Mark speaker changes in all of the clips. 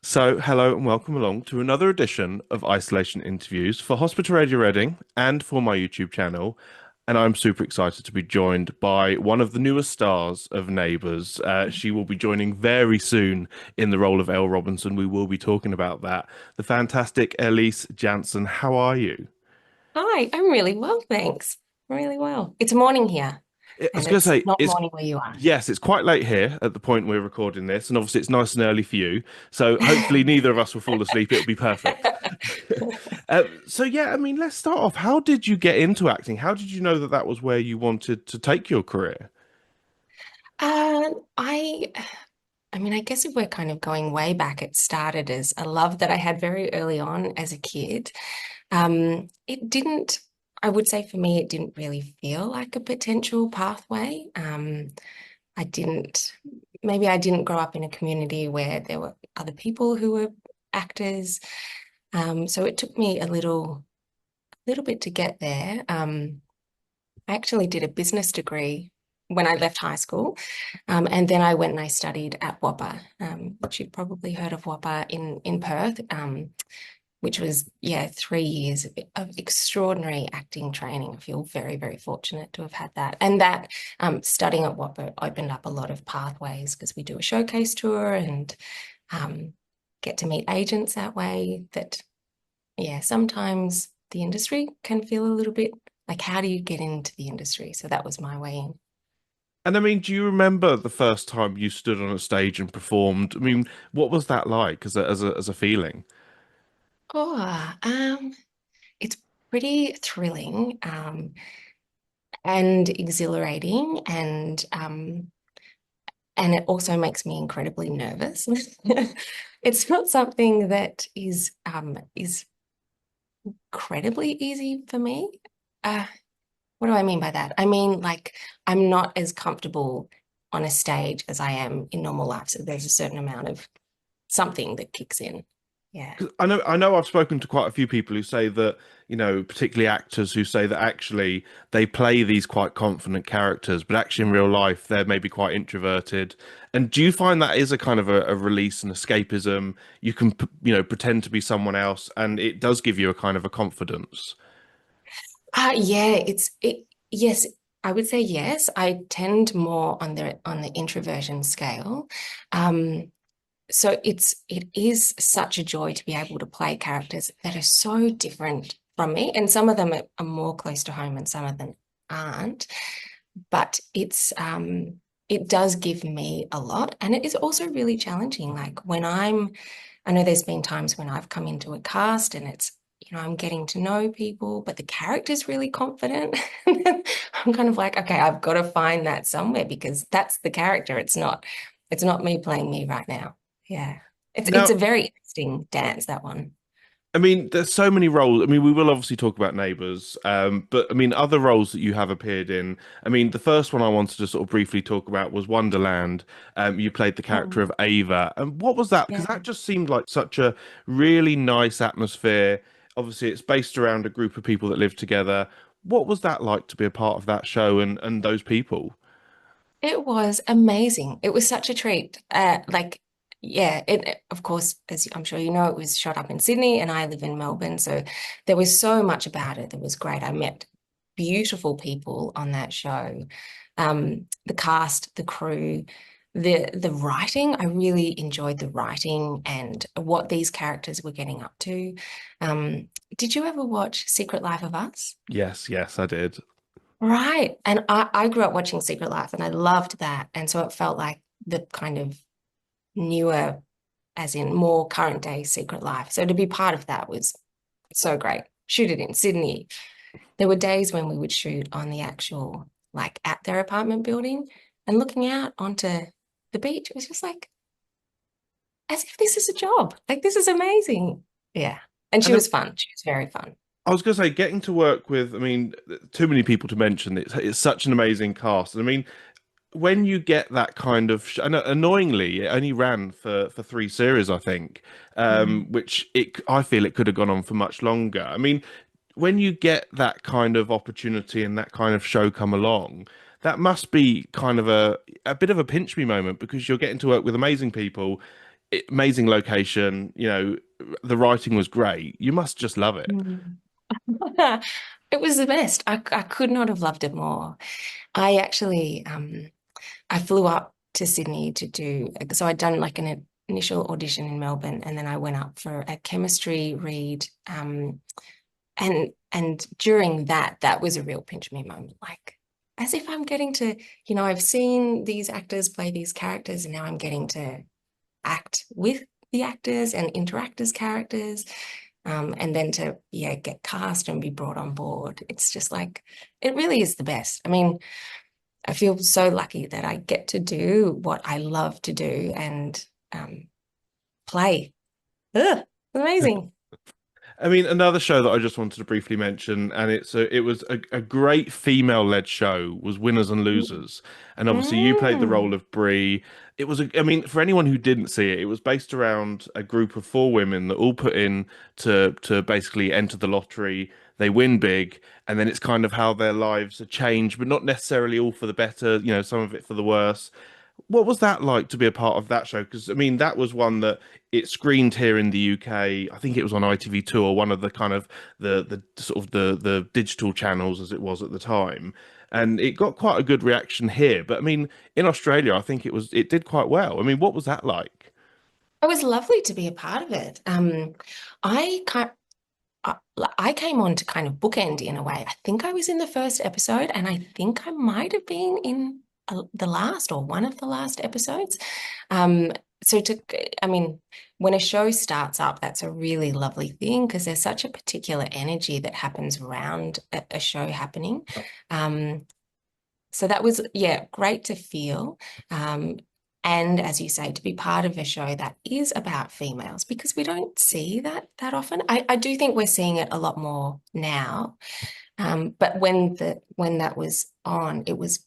Speaker 1: So, hello and welcome along to another edition of Isolation Interviews for Hospital Radio Reading and for my YouTube channel. And I'm super excited to be joined by one of the newest stars of Neighbours. She will be joining very soon in the role of Elle Robinson. We will be talking about that. The fantastic Elise Jansen. How are you?
Speaker 2: Hi, I'm really well, thanks. Really well. It's morning here,
Speaker 1: I was
Speaker 2: and
Speaker 1: going to
Speaker 2: it's
Speaker 1: say,
Speaker 2: not
Speaker 1: it's
Speaker 2: morning where you are.
Speaker 1: yes, it's quite late here at the point we're recording this, and obviously it's nice and early for you. So hopefully neither of us will fall asleep. It'll be perfect. So yeah, I mean, let's start off. How did you get into acting? How did you know that that was where you wanted to take your career?
Speaker 2: Uh, I, I mean, I guess if we're kind of going way back, it started as a love that I had very early on as a kid. It didn't, I would say for me, it didn't really feel like a potential pathway. I didn't, maybe I didn't grow up in a community where there were other people who were actors. So it took me a little bit to get there. I actually did a business degree when I left high school, and then I went and I studied at WAPA, which you've probably heard of WAPA in Perth, which was 3 years of extraordinary acting training. I feel very, very fortunate to have had that, and that studying at WAPA opened up a lot of pathways because we do a showcase tour and um, get to meet agents that way. Sometimes the industry can feel a little bit like, how do you get into the industry? So that was my way in.
Speaker 1: And I mean, do you remember the first time you stood on a stage and performed? I mean, what was that like as a feeling?
Speaker 2: Oh, it's pretty thrilling, and exhilarating, and it also makes me incredibly nervous. It's not something that is incredibly easy for me. Uh, what do I mean by that? I mean, like, I'm not as comfortable on a stage as I am in normal life. So there's a certain amount of something that kicks in. Yeah.
Speaker 1: 'Cause I know I've spoken to quite a few people who say that, particularly actors who say that actually they play these quite confident characters, but actually in real life they're maybe quite introverted. And do you find that is a kind of a release and escapism? You can, pretend to be someone else, and it does give you a kind of a confidence.
Speaker 2: Yeah, yes, I would say yes. I tend more on the introversion scale. Um, so it is such a joy to be able to play characters that are so different from me, and some of them are more close to home, and some of them aren't. But it does give me a lot, and it is also really challenging. Like I know there's been times when I've come into a cast and I'm getting to know people, but the character's really confident. I'm kind of like, okay, I've got to find that somewhere because that's the character. It's not me playing me right now. Yeah. It's
Speaker 1: Now,
Speaker 2: a very interesting dance, that one.
Speaker 1: I mean, there's so many roles. I mean, we will obviously talk about Neighbours, but I mean, other roles that you have appeared in. I mean, the first one I wanted to sort of briefly talk about was Wonderland. You played the character
Speaker 2: Mm,
Speaker 1: of Ava, and what was that? Because
Speaker 2: yeah.
Speaker 1: that just seemed like such a really nice atmosphere. Obviously, it's based around a group of people that live together. What was that like to be a part of that show and those people?
Speaker 2: It was amazing. It was such a treat. Yeah, of course, as I'm sure you know, it was shot up in Sydney and I live in Melbourne. So there was so much about it that was great. I met beautiful people on that show. The cast, the crew, the writing. I really enjoyed the writing and what these characters were getting up to. Did you ever watch Secret Life of Us?
Speaker 1: Yes, yes, I did.
Speaker 2: Right. And I grew up watching Secret Life and I loved that. And so it felt like the kind of newer, as in more current day Secret Life. So to be part of that was so great. Shoot it in Sydney. There were days when we would shoot on the actual, like at their apartment building and looking out onto the beach. It was just like, as if this is a job. Like, this is amazing. Yeah. And she
Speaker 1: And
Speaker 2: was fun. She was very fun.
Speaker 1: I was going to say, getting to work with, I mean, too many people to mention. It's such an amazing cast. And I mean, when you get that kind of, and annoyingly, it only ran for three series, I think,
Speaker 2: Mm.
Speaker 1: which I feel it could have gone on for much longer. I mean, when you get that kind of opportunity and that kind of show come along, that must be kind of a bit of a pinch me moment because you're getting to work with amazing people. amazing location. The writing was great. You must just love it.
Speaker 2: Mm. It was the best. I could not have loved it more. I actually I flew up to Sydney to do, so I'd done like an initial audition in Melbourne, and then I went up for a chemistry read. And during that, that was a real pinch me moment, like as if I'm getting to, I've seen these actors play these characters, and now I'm getting to act with the actors and interact as characters. And then to, yeah, get cast and be brought on board. It's just like, it really is the best. I mean, I feel so lucky that I get to do what I love to do and play. Ugh, amazing.
Speaker 1: I mean, another show that I just wanted to briefly mention, and it was a great female-led show, was Winners and Losers, and obviously you played the role
Speaker 2: Mm.
Speaker 1: of Bree. I mean, for anyone who didn't see it, it was based around a group of four women that all put in to basically enter the lottery. They win big, and then it's kind of how their lives are changed, but not necessarily all for the better. Some of it for the worse. What was that like to be a part of that show? Because I mean, that was one that it screened here in the UK. I think it was on ITV2 or one of the kind of the sort of the digital channels as it was at the time, and it got quite a good reaction here. But I mean, in Australia, I think it did quite well. I mean, what was that like?
Speaker 2: It was lovely to be a part of it. I kind I I came on to kind of bookend in a way. I think I was in the first episode, and I think I might have been in the last or one of the last episodes. Um, so I mean, when a show starts up, that's a really lovely thing because there's such a particular energy that happens around a show happening. Um, so that was, yeah, great to feel. Um, and as you say, to be part of a show that is about females, because we don't see that often. I do think we're seeing it a lot more now. But when that was on, it was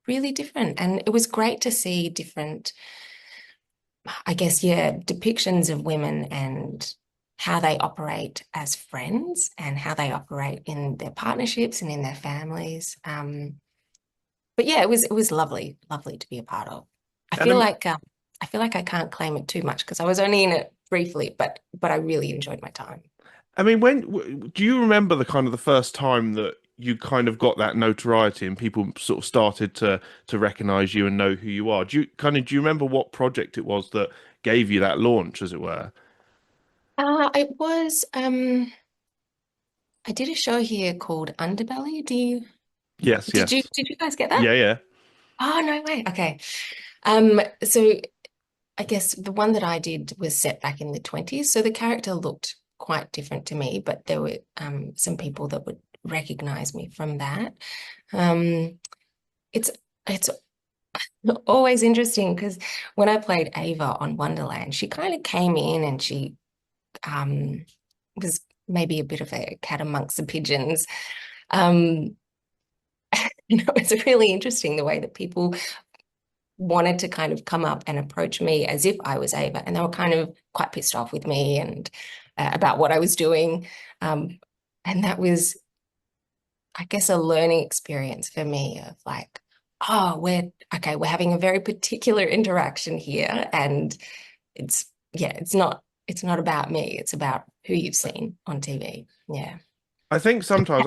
Speaker 2: really different. And it was great to see different, I guess, yeah, depictions of women and how they operate as friends and how they operate in their partnerships and in their families. But yeah, it was lovely, lovely to be a part of. I
Speaker 1: And
Speaker 2: feel like I feel like I can't claim it too much because I was only in it briefly, but I really enjoyed my time.
Speaker 1: I mean, do you remember the kind of the first time that you kind of got that notoriety and people sort of started to recognize you and know who you are? Do you remember what project it was that gave you that launch, as it were?
Speaker 2: It was I did a show here called Underbelly.
Speaker 1: Yes, yes.
Speaker 2: Did you guys get that?
Speaker 1: Yeah, yeah.
Speaker 2: Oh, no way. Okay. So I guess the one that I did was set back in the 20s. So the character looked quite different to me, but there were some people that would recognize me from that. Um, it's it's always interesting because when I played Ava on Wonderland, she kind of came in and she um, was maybe a bit of a cat amongst the pigeons. Um, it's really interesting the way that people wanted to kind of come up and approach me as if I was Ava, and they were kind of quite pissed off with me and about what I was doing. Um, and that was, I guess, a learning experience for me of like, oh, we're having a very particular interaction here, and it's yeah, it's not about me. It's about who you've seen on TV. Yeah.
Speaker 1: I think sometimes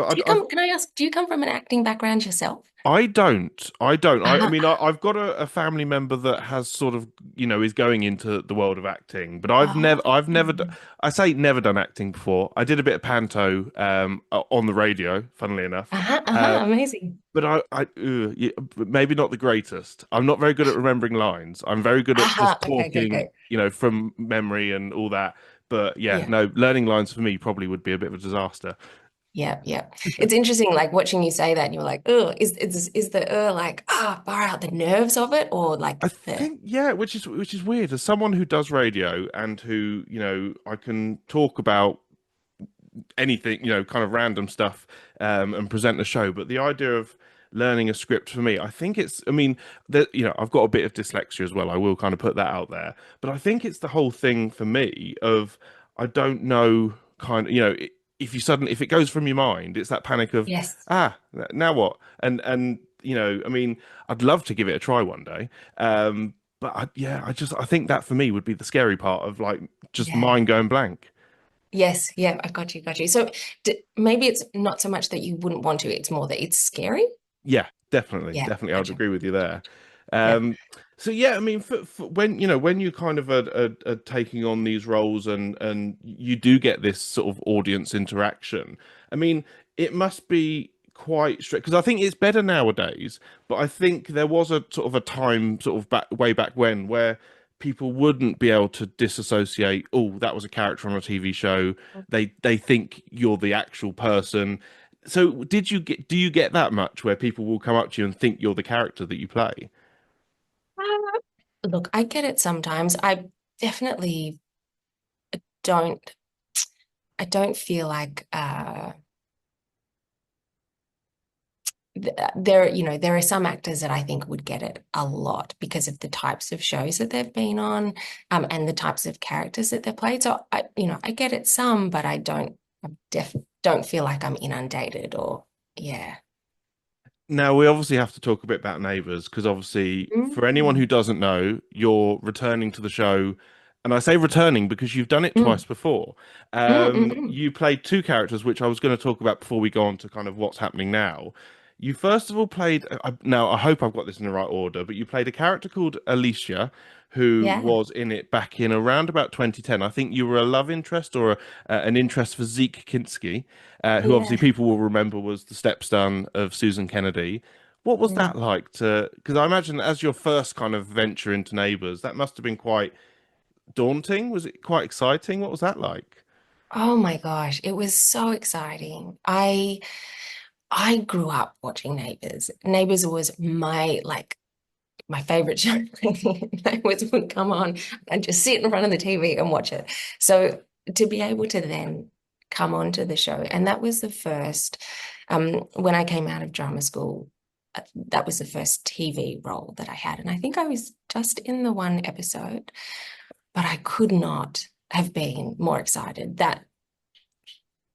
Speaker 2: Can I ask, do you come from an acting background yourself?
Speaker 1: I don't. I don't. I
Speaker 2: Uh-huh.
Speaker 1: mean, I've got a family member that has sort of, is going into the world of acting, but
Speaker 2: Oh.
Speaker 1: I say never done acting before. I did a bit of panto, on the radio, funnily enough.
Speaker 2: Uh-huh,
Speaker 1: Uh,
Speaker 2: uh-huh, amazing.
Speaker 1: but yeah, maybe not the greatest. I'm not very good at remembering lines. I'm very good at
Speaker 2: Uh-huh.
Speaker 1: just
Speaker 2: Okay, okay,
Speaker 1: talking,
Speaker 2: okay.
Speaker 1: from memory and all that. But yeah,
Speaker 2: Yeah.
Speaker 1: no, learning lines for me probably would be a bit of a disaster.
Speaker 2: Yeah, yeah. It's interesting, like watching you say that, and you're like, oh, is the like, far out the nerves of it, or
Speaker 1: I
Speaker 2: like the
Speaker 1: think, yeah, which is weird. As someone who does radio and who, I can talk about anything, kind of random stuff, and present a show. But the idea of learning a script for me, I think I mean, I've got a bit of dyslexia as well. I will kind of put that out there. But I think it's the whole thing for me of I don't know, kind of, if it goes from your mind, it's that panic of,
Speaker 2: yes.
Speaker 1: now what? And I mean, I'd love to give it a try one day. But yeah, I think that for me would be the scary part of like just
Speaker 2: Yeah.
Speaker 1: mind going blank.
Speaker 2: Yes, yeah, I got you, got you. So d maybe it's not so much that you wouldn't want to, it's more that it's scary.
Speaker 1: Yeah, definitely,
Speaker 2: Yeah,
Speaker 1: definitely, I would
Speaker 2: gotcha.
Speaker 1: agree with you there.
Speaker 2: Yeah.
Speaker 1: Um, so yeah, I mean, for when when you kind of are taking on these roles and you do get this sort of audience interaction, I mean, it must be quite strict because I think it's better nowadays. But I think there was a sort of a time, sort of back way back when, where people wouldn't be able to disassociate. Oh, that was a character on a TV show. They think you're the actual person. So do you get that much where people will come up to you and think you're the character that you play?
Speaker 2: Look, I get it sometimes. I definitely don't I don't feel like there, there are some actors that I think would get it a lot because of the types of shows that they've been on, and the types of characters that they've played. So I get it some, but I don't feel like I'm inundated or yeah.
Speaker 1: Now, we obviously have to talk a bit about Neighbours because obviously, for anyone
Speaker 2: Mm,
Speaker 1: who doesn't know, you're returning to the show. And I say returning because you've done it twice
Speaker 2: mm,
Speaker 1: before.
Speaker 2: mm.
Speaker 1: You played two characters, which I was going to talk about before we go on to kind of what's happening now. You first of all played, now I hope I've got this in the right order, but you played a character called Alicia, who
Speaker 2: Yeah,
Speaker 1: was in it back in around about 2010. I think you were a love interest or an interest for Zeke Kinski, who obviously
Speaker 2: yeah.
Speaker 1: people will remember was the stepson of Susan Kennedy. What was
Speaker 2: Mm.
Speaker 1: that like to? Because I imagine as your first kind of venture into Neighbours, that must have been quite daunting. Was it quite exciting? What was that like?
Speaker 2: Oh my gosh, it was so exciting. I grew up watching Neighbours. Neighbours was my favorite show. Neighbours would come on and just sit in front of the TV and watch it. So to be able to then come onto the show, and that was the first, when I came out of drama school, that was the first TV role that I had. And I think I was just in the one episode, but I could not have been more excited. That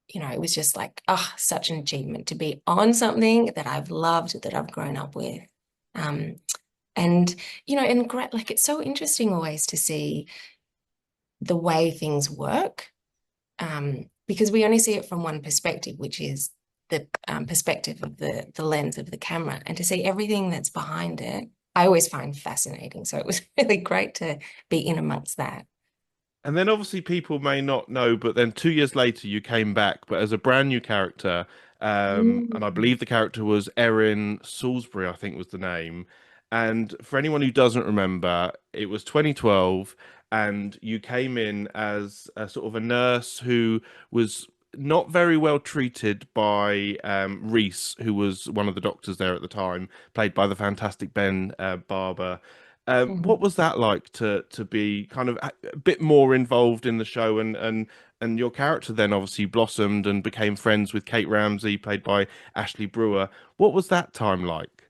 Speaker 2: it was just like, oh, such an achievement to be on something that I've loved, that I've grown up with. Um, and, and great, like it's so interesting always to see the way things work, because we only see it from one perspective, which is the perspective of the lens of the camera, and to see everything that's behind it, I always find fascinating. So it was really great to be in amongst that.
Speaker 1: And then obviously people may not know, but then 2 years later you came back, but as a brand new character, and I
Speaker 2: Mm.
Speaker 1: believe the character was Erin Salisbury, I think was the name. And for anyone who doesn't remember, it was 2012, and you came in as a sort of a nurse who was not very well treated by Reese, who was one of the doctors there at the time, played by the fantastic Ben Barber. What
Speaker 2: Mhm.
Speaker 1: was that like to be kind of a bit more involved in the show and your character then obviously blossomed and became friends with Kate Ramsey, played by Ashley Brewer. What was that time like?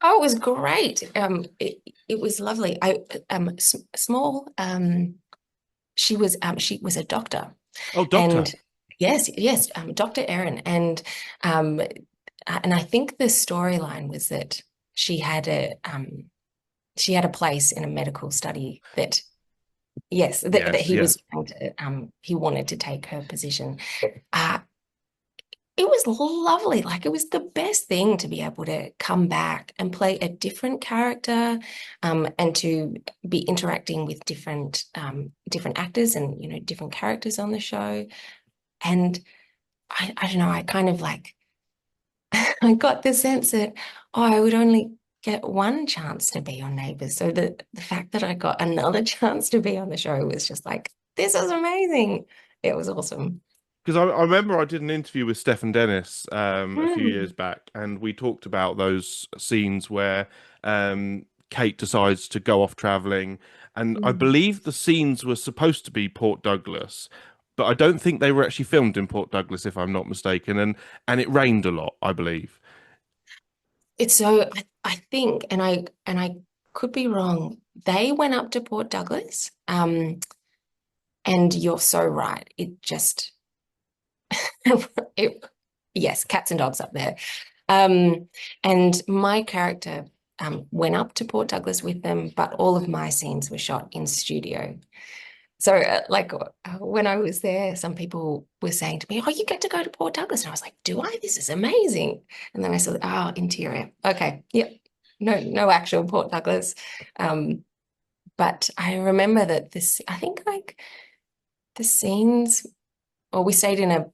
Speaker 2: Oh, it was great. It was lovely. I small. She was a doctor,
Speaker 1: Oh, Doctor.
Speaker 2: and yes, yes, Dr. Erin, um, and I think the storyline was that she had she had a place in a medical study that yes, that
Speaker 1: Yes,
Speaker 2: he
Speaker 1: yeah.
Speaker 2: was trying to he wanted to take her position. Uh, It was lovely. Like it was the best thing to be able to come back and play a different character, and to be interacting with different actors and different characters on the show. And I don't know, I kind of like I got the sense that I would only get one chance to be on Neighbours. So the fact that I got another chance to be on the show was just like, this is amazing. It was awesome.
Speaker 1: Because I remember I did an interview with Stefan Dennis a few years
Speaker 2: Mm,
Speaker 1: back, and we talked about those scenes where Kate decides to go off traveling, and I
Speaker 2: mm.
Speaker 1: believe the scenes were supposed to be Port Douglas, but I don't think they were actually filmed in Port Douglas, if I'm not mistaken, and it rained a lot, I believe.
Speaker 2: It's so I think, and I could be wrong. They went up to Port Douglas, and you're so right. It just it yes, cats and dogs up there. Um, and my character. went up to Port Douglas with them, but all of my scenes were shot in studio. So, when I was there, some people were saying to me, "Oh, you get to go to Port Douglas," and I was like, "Do I? This is amazing!" And then I said, "Oh, interior. Okay, yep, no actual Port Douglas." Um, but I remember that I think like the scenes, or we stayed in a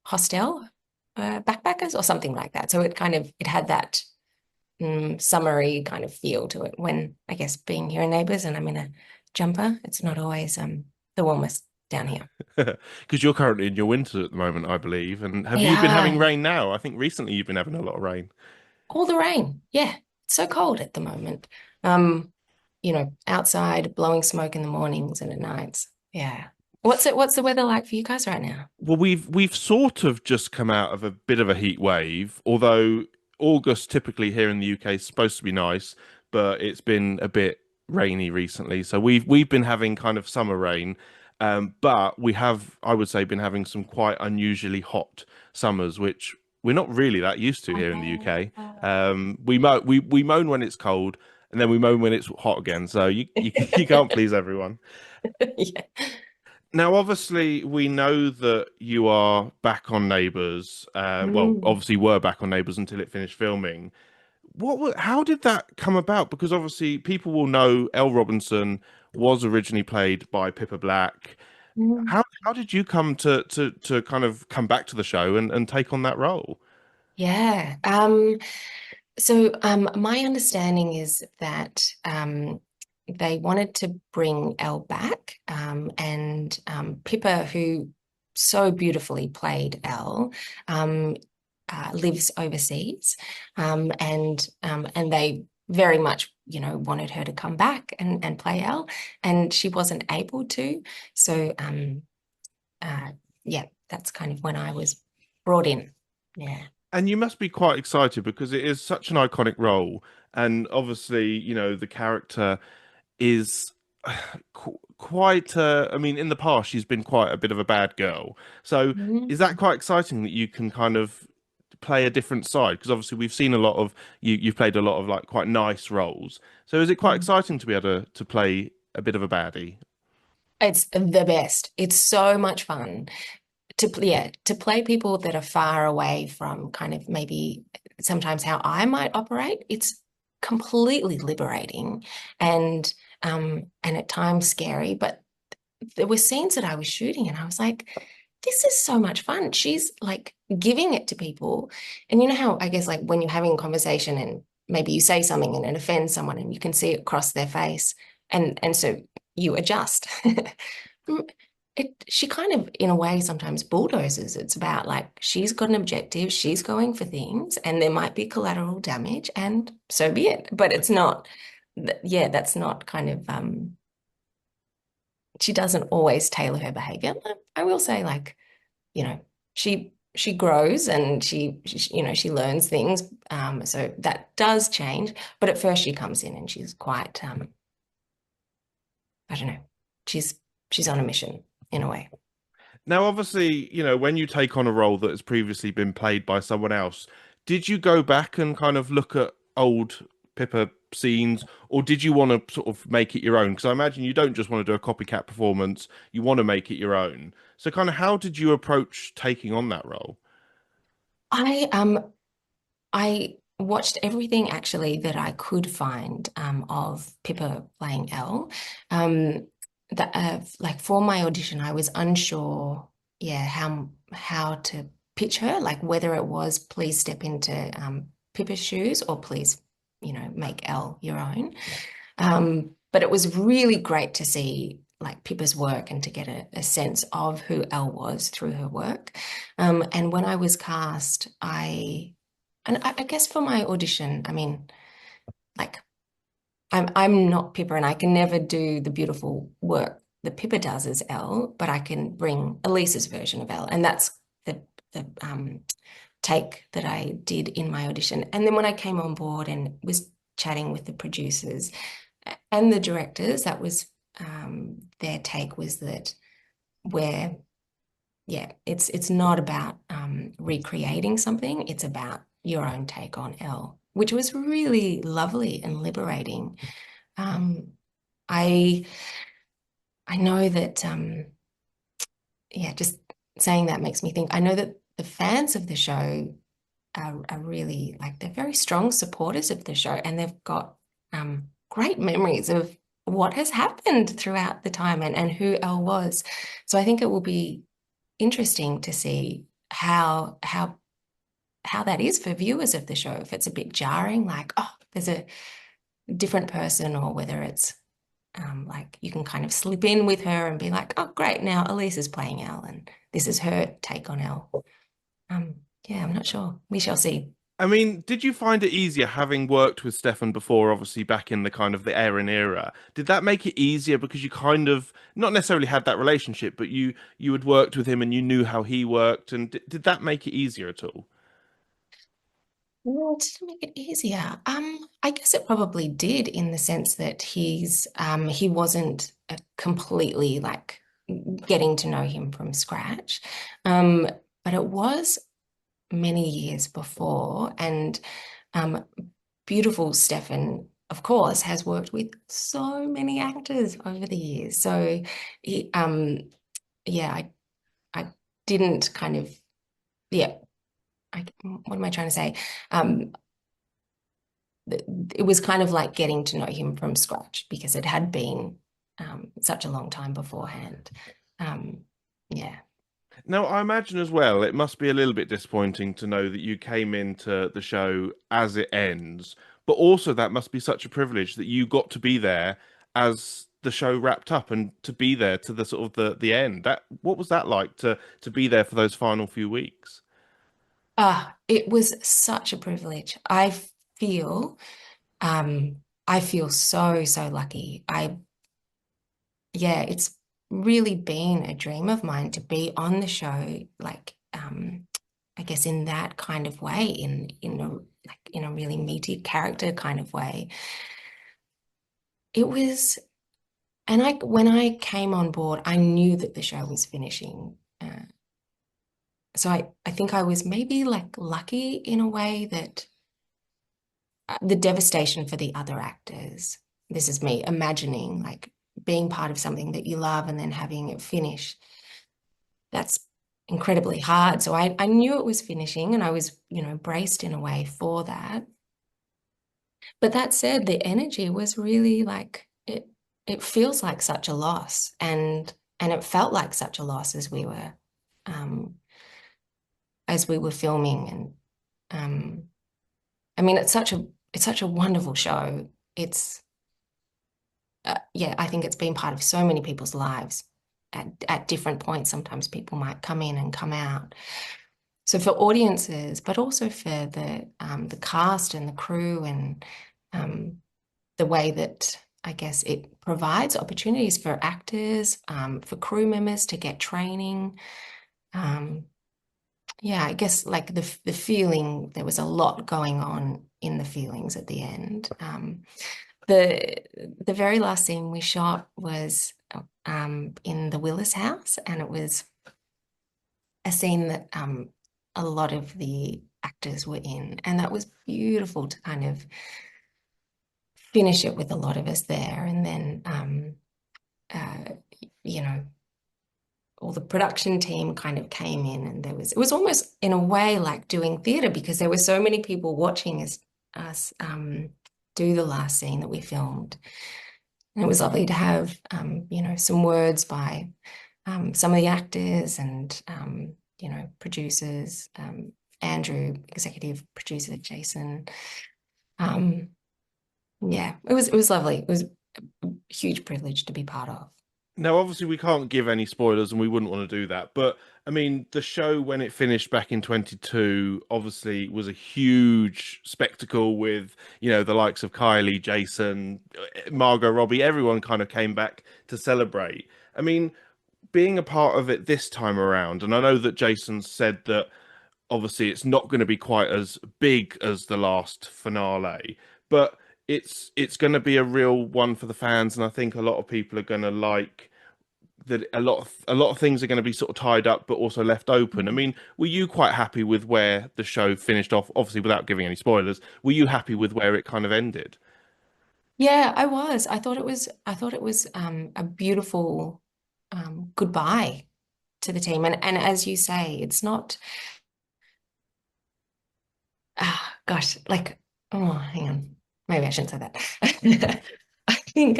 Speaker 2: hostel, backpackers or something like that. So it had that summery kind of feel to it. When I guess being here in Neighbours and I'm in a jumper, it's not always the warmest down here.
Speaker 1: Because you're currently in your winter at the moment, I believe. And have
Speaker 2: We
Speaker 1: you been having
Speaker 2: are
Speaker 1: rain now? I think recently you've been having a lot of rain.
Speaker 2: all the rain. Yeah, it's so cold at the moment. Um, outside blowing smoke in the mornings and at nights. Yeah. What's the weather like for you guys right now?
Speaker 1: Well, we've sort of just come out of a bit of a heat wave, although August typically here in the UK is supposed to be nice, but it's been a bit rainy recently. So we've been having kind of summer rain, but we have, I would say, been having some quite unusually hot summers, which we're not really that used to here in the UK. We moan when it's cold, and then we moan when it's hot again. So you can't please everyone.
Speaker 2: Yeah.
Speaker 1: Now, obviously, we know that you are back on Neighbours. Well,
Speaker 2: Mm,
Speaker 1: obviously, were back on Neighbours until it finished filming. How did that come about? Because obviously, people will know Elle Robinson was originally played by Pippa Black.
Speaker 2: mm.
Speaker 1: How did you come to kind of come back to the show and take on that role?
Speaker 2: Yeah. So my understanding is that they wanted to bring Elle back, and Pippa, who so beautifully played Elle, um, lives overseas, and they very much, wanted her to come back and play Elle, and she wasn't able to. So uh, yeah, that's kind of when I was brought in. Yeah.
Speaker 1: And you must be quite excited because it is such an iconic role, and obviously, the character is quite I mean, in the past she's been quite a bit of a bad girl. So is that
Speaker 2: Mm.
Speaker 1: quite exciting that you can kind of play a different side? Because obviously we've seen a lot of you've played a lot of like quite nice roles. So is it quite exciting to be able to play a bit of a baddie?
Speaker 2: It's the best. It's so much fun to play people that are far away from kind of maybe sometimes how I might operate. It's completely liberating and at times scary, but there were scenes that I was shooting and I was like, this is so much fun. She's like giving it to people. And you know how I guess like when you're having a conversation and maybe you say something and it offends someone and you can see it across their face and so you adjust. She kind of in a way sometimes bulldozes. It's about like she's got an objective, she's going for things, and there might be collateral damage, and so be it. But it's not, yeah, that's not kind of she doesn't always tailor her behavior. I will say, like, she grows and she learns things. So that does change. But at first she comes in and she's quite I don't know, she's she's on a mission in a way.
Speaker 1: Now, obviously, when you take on a role that has previously been played by someone else, did you go back and kind of look at old Pippa scenes, or did you want to sort of make it your own? Because I imagine you don't just want to do a copycat performance, you want to make it your own. So, kind of, how did you approach taking on that role?
Speaker 2: I watched everything actually that I could find of Pippa playing Elle. That like for my audition, I was unsure, yeah, how to pitch her, like whether it was please step into Pippa's shoes or please, make Elle your own. But it was really great to see like Pippa's work and to get a sense of who Elle was through her work. And when I was cast, I guess for my audition, I mean, like I'm not Pippa and I can never do the beautiful work that Pippa does as Elle, but I can bring Elise's version of Elle. And that's the take that I did in my audition. And then when I came on board and was chatting with the producers and the directors, that was their take was that where yeah, it's not about recreating something, it's about your own take on Elle. which was really lovely and liberating. Um, I I know that yeah, just saying that makes me think. I know that the fans of the show are really like they're very strong supporters of the show, and they've got great memories of what has happened throughout the time and who Elle was. So I think it will be interesting to see how that is for viewers of the show. If it's a bit jarring, like, oh, there's a different person, or whether it's like you can kind of slip in with her and be like, oh, great, now Elise is playing Elle, and this is her take on Elle. Um, yeah, I'm not sure. We shall see.
Speaker 1: I mean, did you find it easier having worked with Stefan before, obviously back in the kind of the Erin era? Did that make it easier because you kind of not necessarily had that relationship, but you had worked with him and you knew how he worked, and did that make it easier at all?
Speaker 2: Well, to make it easier, I guess it probably did in the sense that he wasn't a completely like getting to know him from scratch. Um, but it was many years before, and um, beautiful Stefan, of course, has worked with so many actors over the years. So he, yeah, I didn't kind of, yeah, what am I trying to say? Um, it was kind of like getting to know him from scratch because it had been such a long time beforehand. Um, yeah.
Speaker 1: Now, I imagine as well, it must be a little bit disappointing to know that you came into the show as it ends, but also that must be such a privilege that you got to be there as the show wrapped up and to be there to the sort of the end. That what was that like to be there for those final few weeks?
Speaker 2: It was such a privilege. Feel, I feel so, so lucky. Yeah, it's really been a dream of mine to be on the show, like, I guess in that kind of way, in a like in a really meaty character kind of way. It was, and when I came on board, I knew that the show was finishing. So I think I was maybe like lucky in a way that the devastation for the other actors. This is me imagining like being part of something that you love and then having it finish. That's incredibly hard. So I knew it was finishing and I was, braced in a way for that. But that said, the energy was really like it feels like such a loss. And it felt like such a loss um as we were filming. And I mean it's such a wonderful show. It's yeah, I think it's been part of so many people's lives at different points. Sometimes people might come in and come out. So for audiences, but also for the cast and the crew and um, the way that I guess it provides opportunities for actors, for crew members to get training. Um, yeah, I guess like the feeling, there was a lot going on in the feelings at the end. The the very last scene we shot was in the Willis house, and it was a scene that a lot of the actors were in, and that was beautiful to kind of finish it with a lot of us there, and then uh, you know all the production team kind of came in, and it was almost in a way like doing theatre because there were so many people watching us do the last scene that we filmed. And it was lovely to have, some words by some of the actors and, producers, Andrew, executive producer, Jason. Um, yeah, it was lovely. It was a huge privilege to be part of.
Speaker 1: Now, obviously, we can't give any spoilers, and we wouldn't want to do that. But I mean, the show when it finished back in 22, obviously, was a huge spectacle with, the likes of Kylie, Jason, Margot Robbie, everyone kind of came back to celebrate. I mean, being a part of it this time around, and I know that Jason said that obviously it's not going to be quite as big as the last finale, but it's going to be a real one for the fans, and I think a lot of people are going to like that a lot of things are going to be sort of tied up, but also left open. I mean, were you quite happy with where the show finished off? Obviously, without giving any spoilers, were you happy with where it kind of ended?
Speaker 2: Yeah, I was. I thought it was a beautiful goodbye to the team. And as you say, it's not gosh, like oh, hang on. Maybe I shouldn't say that. I think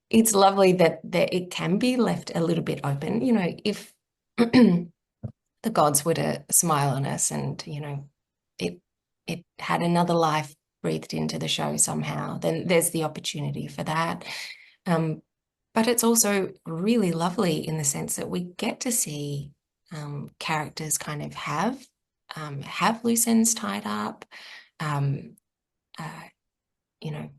Speaker 2: it's lovely that it can be left a little bit open. If the gods were to smile on us and, it it had another life breathed into the show somehow, then there's the opportunity for that. Um, but it's also really lovely in the sense that we get to see characters kind of have loose ends tied up. Um, uh, you know,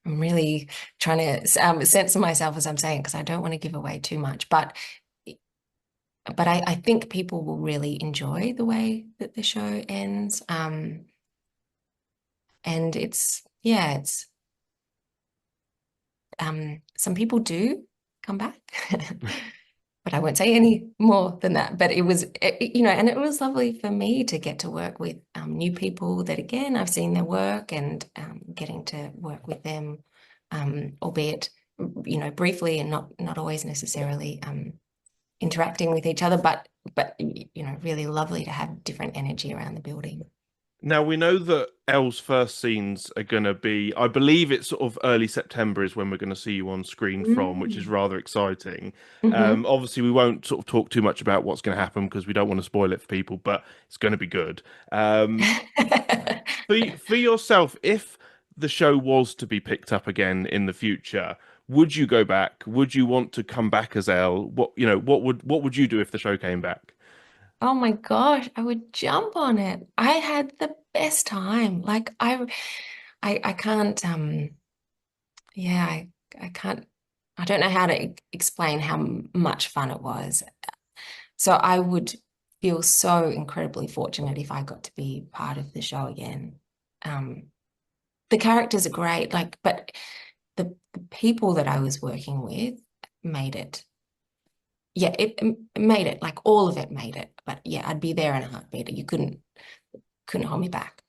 Speaker 2: I'm really trying to censor myself as I'm saying because I don't want to give away too much. But I think people will really enjoy the way that the show ends. And it's some people do come back, but I won't say any more than that. But and it was lovely for me to get to work with new people that, again, I've seen their work and getting to work with them, albeit, briefly and not always necessarily interacting with each other, but really lovely to have different energy around the building.
Speaker 1: Now we know that Elle's first scenes are going to be, I believe it's sort of early September is when we're going to see you on screen from, which is
Speaker 2: Mm.
Speaker 1: rather exciting.
Speaker 2: Hmm.
Speaker 1: Obviously, we won't sort of talk too much about what's going to happen because we don't want to spoil it for people, but it's going to be good. For yourself, if the show was to be picked up again in the future, would you go back? Would you want to come back as Elle? What would you do if the show came back?
Speaker 2: Oh my gosh, I would jump on it. I had the best time. Like I can't yeah, I can't I don't know how to explain how much fun it was. So I would feel so incredibly fortunate if I got to be part of the show again. Um, the characters are great, but the people that I was working with made it. Yeah, it made it, like all of it made it. But yeah, I'd be there in a heartbeat. You couldn't hold me back.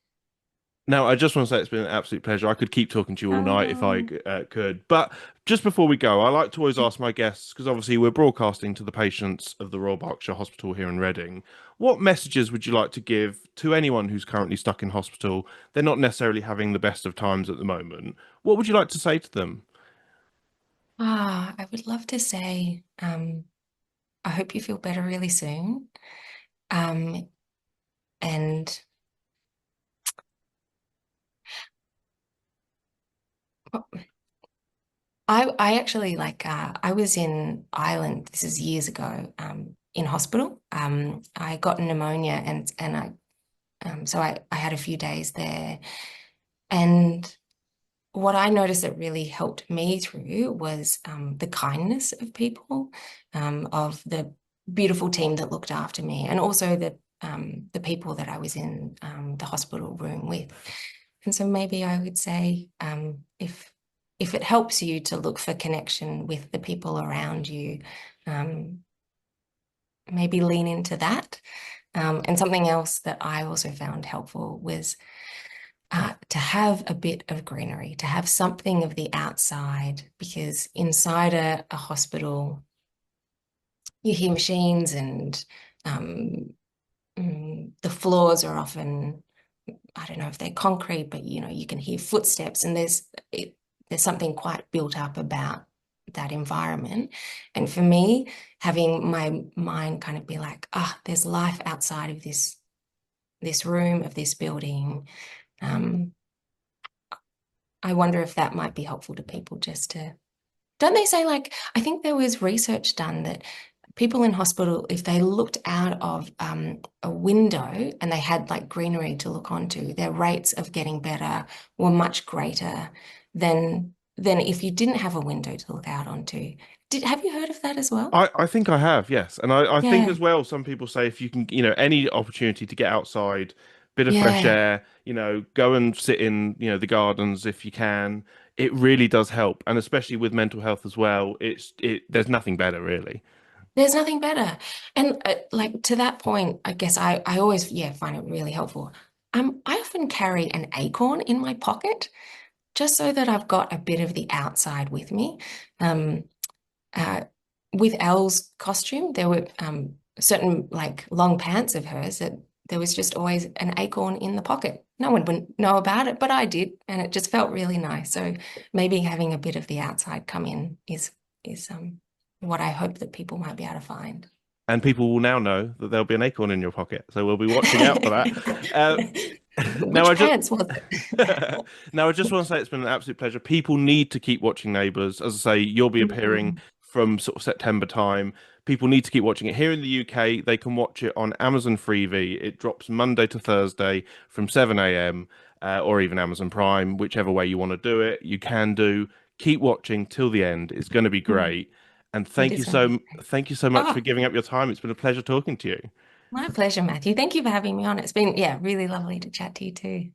Speaker 1: Now, I just want to say it's been an absolute pleasure. I could keep talking to you all night if I
Speaker 2: Oh.
Speaker 1: could. But just before we go, I like to always ask my guests, because obviously we're broadcasting to the patients of the Royal Berkshire Hospital here in Reading. What messages would you like to give to anyone who's currently stuck in hospital? They're not necessarily having the best of times at the moment. What would you like to say to them?
Speaker 2: I would love to say, I hope you feel better really soon. Um, and I actually I was in Ireland, this is years ago, in hospital. I got pneumonia and I had a few days there. And what I noticed that really helped me through was the kindness of people, of the beautiful team that looked after me, and also the people that I was in the hospital room with. And so maybe I would say, if it helps you to look for connection with the people around you, um, maybe lean into that. And something else that I also found helpful was to have a bit of greenery, to have something of the outside, because inside a hospital, you hear machines and um, the floors are often, I don't know if they're concrete, but you can hear footsteps, and there's something quite built up about that environment. And for me, having my mind kind of be like, there's life outside of this room, of this building. Um, I wonder if that might be helpful to people just to, don't they say, like, I think there was research done that people in hospital, if they looked out of a window and they had like greenery to look onto, their rates of getting better were much greater than if you didn't have a window to look out onto. Have you heard of that as well?
Speaker 1: I think I have, yes. And I think
Speaker 2: Yeah.
Speaker 1: as well, some people say if you can, any opportunity to get outside bit of fresh
Speaker 2: Yeah.
Speaker 1: air, go and sit in, the gardens if you can. It really does help. And especially with mental health as well, there's nothing better really.
Speaker 2: There's nothing better. And like to that point, I guess I always, yeah, find it really helpful. I often carry an acorn in my pocket just so that I've got a bit of the outside with me. Um, uh, with Elle's costume, there were certain like long pants of hers that there was just always an acorn in the pocket. No one would know about it, but I did, and it just felt really nice. So maybe having a bit of the outside come in is what I hope that people might be able to find.
Speaker 1: And people will now know that there'll be an acorn in your pocket. So we'll be watching out for that. Uh, now
Speaker 2: Which
Speaker 1: I just
Speaker 2: pants was it?
Speaker 1: now I just want to say it's been an absolute pleasure. People need to keep watching Neighbours. As I say, you'll be appearing
Speaker 2: Mm,
Speaker 1: from sort of September time. People need to keep watching it. Here in the UK, they can watch it on Amazon Freevee. It drops Monday to Thursday from 7 a.m. Or even Amazon Prime, whichever way you want to do it. You can do. Keep watching till the end. It's going to be
Speaker 2: mm.
Speaker 1: great. And
Speaker 2: It is going to be great.
Speaker 1: thank you so much for
Speaker 2: Oh,
Speaker 1: giving up your time. It's been a pleasure talking to you.
Speaker 2: my pleasure, Matthew. Thank you for having me on. It's been, yeah, really lovely to chat to you too.